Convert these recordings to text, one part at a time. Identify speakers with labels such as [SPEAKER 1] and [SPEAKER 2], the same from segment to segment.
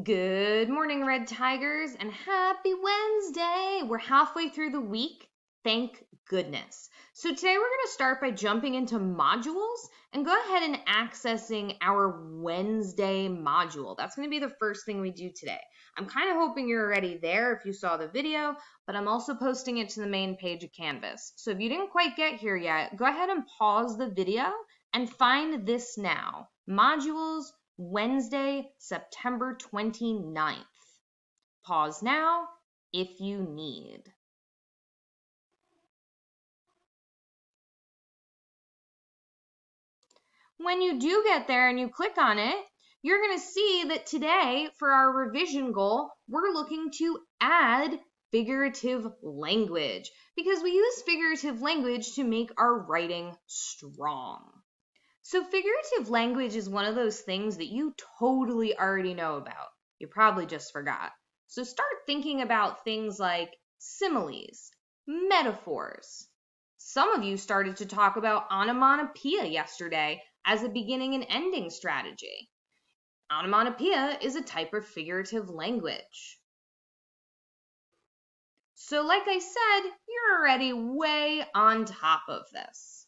[SPEAKER 1] Good morning, Red Tigers, and happy Wednesday. We're halfway through the week. Thank goodness. So today we're going to start by jumping into modules and go ahead and accessing our Wednesday module. That's going to be the first thing we do today. I'm kind of hoping you're already there if you saw the video, but I'm also posting it to the main page of Canvas. So if you didn't quite get here yet, go ahead and pause the video and find this now. Modules Wednesday, September 29th. Pause now if you need. When you do get there and you click on it, you're going to see that today, for our revision goal, we're looking to add figurative language because we use figurative language to make our writing strong. So figurative language is one of those things that you totally already know about. You probably just forgot. So start thinking about things like similes, metaphors. Some of you started to talk about onomatopoeia yesterday as a beginning and ending strategy. Onomatopoeia is a type of figurative language. So like I said, you're already way on top of this.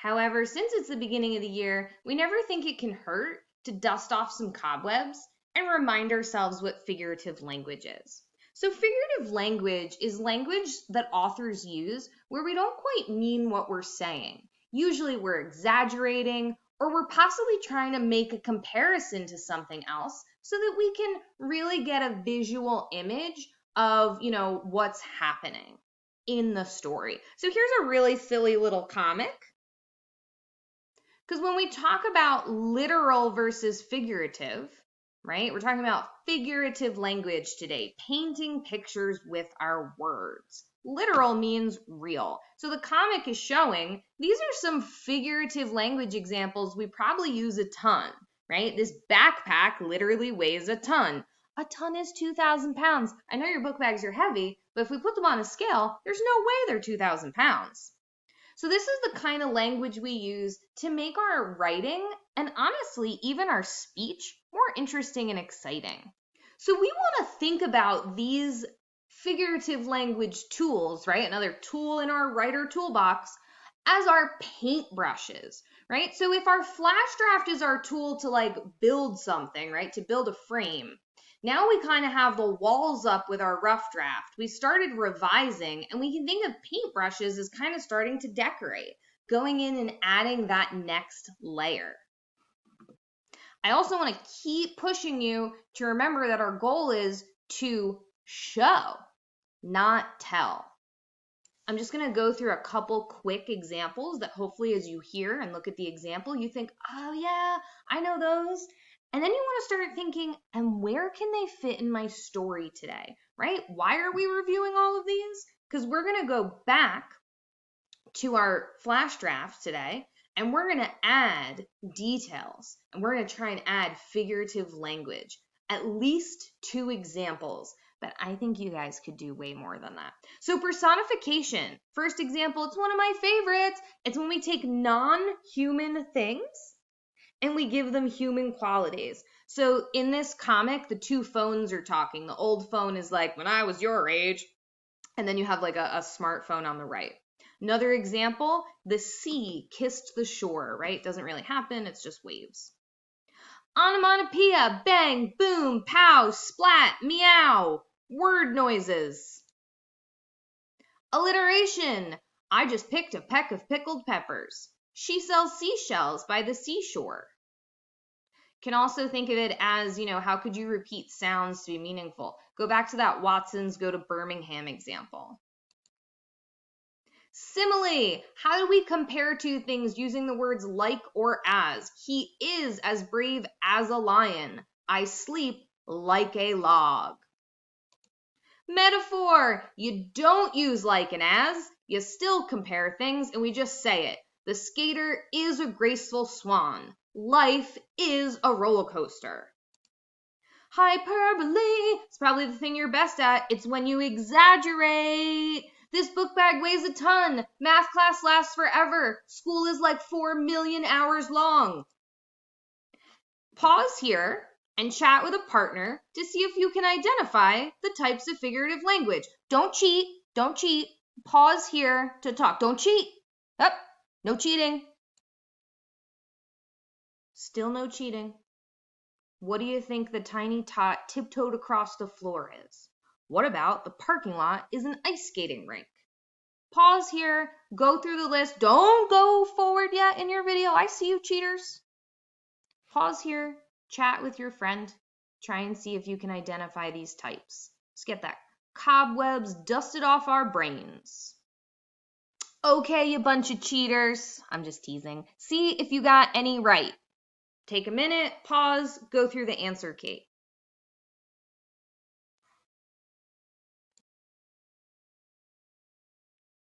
[SPEAKER 1] However, since it's the beginning of the year, we never think it can hurt to dust off some cobwebs and remind ourselves what figurative language is. So figurative language is language that authors use where we don't quite mean what we're saying. Usually we're exaggerating or we're possibly trying to make a comparison to something else so that we can really get a visual image of, what's happening in the story. So here's a really silly little comic. Because when we talk about literal versus figurative, right, we're talking about figurative language today, painting pictures with our words. Literal means real. So the comic is showing these are some figurative language examples we probably use a ton, right? This backpack literally weighs a ton. A ton is 2,000 pounds. I know your book bags are heavy, but if we put them on a scale, there's no way they're 2,000 pounds. So this is the kind of language we use to make our writing and honestly, even our speech more interesting and exciting. So we want to think about these figurative language tools, right? Another tool in our writer toolbox as our paintbrushes, right? So if our flash draft is our tool to build something, right? To build a frame. Now we kind of have the walls up with our rough draft. We started revising and we can think of paintbrushes as kind of starting to decorate, going in and adding that next layer. I also want to keep pushing you to remember that our goal is to show, not tell. I'm just going to go through a couple quick examples that hopefully as you hear and look at the example, you think, oh yeah, I know those. And then you want to start thinking, and where can they fit in my story today, right? Why are we reviewing all of these? Because we're going to go back to our flash draft today, and we're going to add details, and we're going to try and add figurative language, at least 2 examples. But I think you guys could do way more than that. So personification, first example, it's one of my favorites. It's when we take non-human things and we give them human qualities. So in this comic, the 2 phones are talking. The old phone is like, when I was your age. And then you have a smartphone on the right. Another example, the sea kissed the shore, right? Doesn't really happen. It's just waves. Onomatopoeia, bang, boom, pow, splat, meow. Word noises. Alliteration, I just picked a peck of pickled peppers. She sells seashells by the seashore. Can also think of it as, how could you repeat sounds to be meaningful? Go back to that Watson's Go to Birmingham example. Simile, how do we compare 2 things using the words like or as? He is as brave as a lion. I sleep like a log. Metaphor, you don't use like and as, you still compare things and we just say it. The skater is a graceful swan. Life is a roller coaster. Hyperbole, it's probably the thing you're best at. It's when you exaggerate. This book bag weighs a ton. Math class lasts forever. School is like 4 million hours long. Pause here and chat with a partner to see if you can identify the types of figurative language. Don't cheat. Don't cheat. Pause here to talk. Don't cheat. Up. No cheating. Still no cheating. What do you think the tiny tot tiptoed across the floor is? What about the parking lot is an ice skating rink? Pause here, go through the list. Don't go forward yet in your video. I see you, cheaters. Pause here, chat with your friend. Try and see if you can identify these types. Let's get that cobwebs dusted off our brains. Okay, you bunch of cheaters. I'm just teasing. See if you got any right. Take a minute, pause, go through the answer key.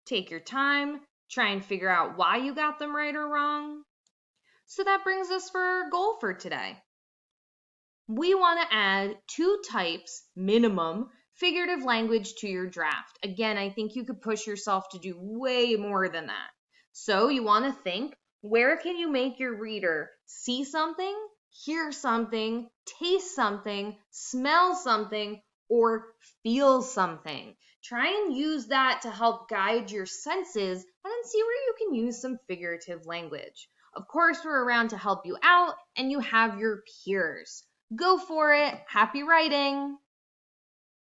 [SPEAKER 1] Take your time, try and figure out why you got them right or wrong. So that brings us for our goal for today. We want to add 2 types, minimum, figurative language to your draft. Again, I think you could push yourself to do way more than that. So you want to think, where can you make your reader see something, hear something, taste something, smell something, or feel something? Try and use that to help guide your senses and then see where you can use some figurative language. Of course, we're around to help you out, and you have your peers. Go for it. Happy writing.